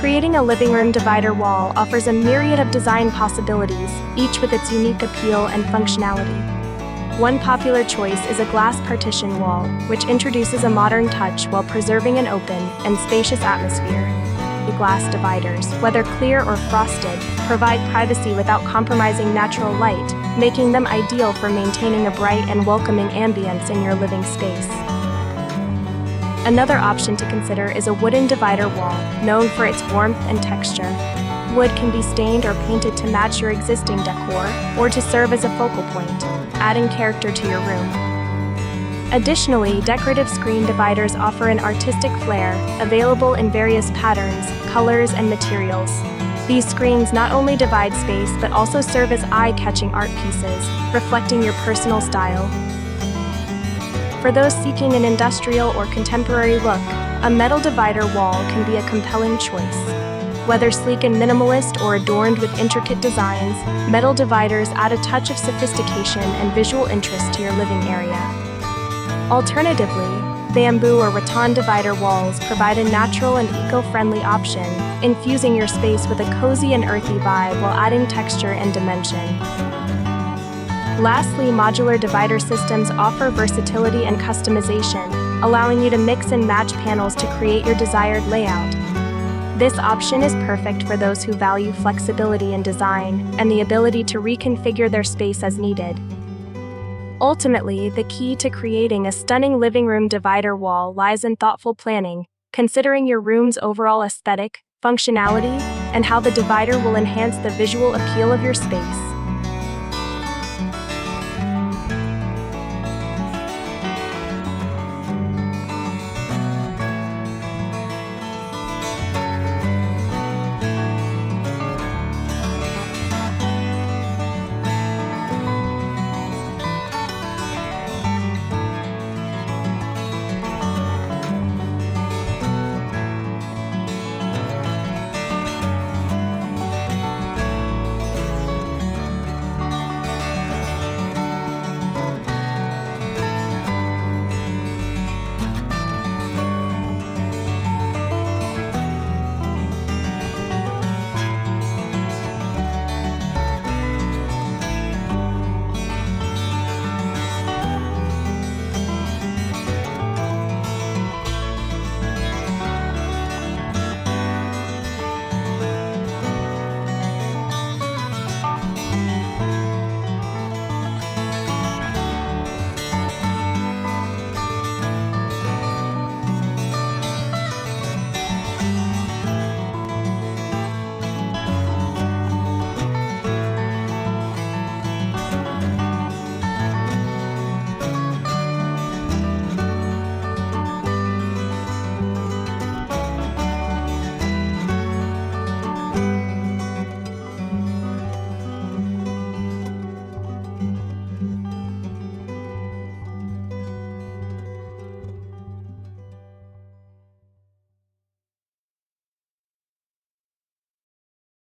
Creating a living room divider wall offers a myriad of design possibilities, each with its unique appeal and functionality. One popular choice is a glass partition wall, which introduces a modern touch while preserving an open and spacious atmosphere. The glass dividers, whether clear or frosted, provide privacy without compromising natural light, making them ideal for maintaining a bright and welcoming ambience in your living space. Another option to consider is a wooden divider wall, known for its warmth and texture. Wood can be stained or painted to match your existing decor, or to serve as a focal point, adding character to your room. Additionally, decorative screen dividers offer an artistic flair, available in various patterns, colors, and materials. These screens not only divide space but also serve as eye-catching art pieces, reflecting your personal style. For those seeking an industrial or contemporary look, a metal divider wall can be a compelling choice. Whether sleek and minimalist or adorned with intricate designs, metal dividers add a touch of sophistication and visual interest to your living area. Alternatively, bamboo or rattan divider walls provide a natural and eco-friendly option, infusing your space with a cozy and earthy vibe while adding texture and dimension. Lastly, modular divider systems offer versatility and customization, allowing you to mix and match panels to create your desired layout. This option is perfect for those who value flexibility in design and the ability to reconfigure their space as needed. Ultimately, the key to creating a stunning living room divider wall lies in thoughtful planning, considering your room's overall aesthetic, functionality, and how the divider will enhance the visual appeal of your space.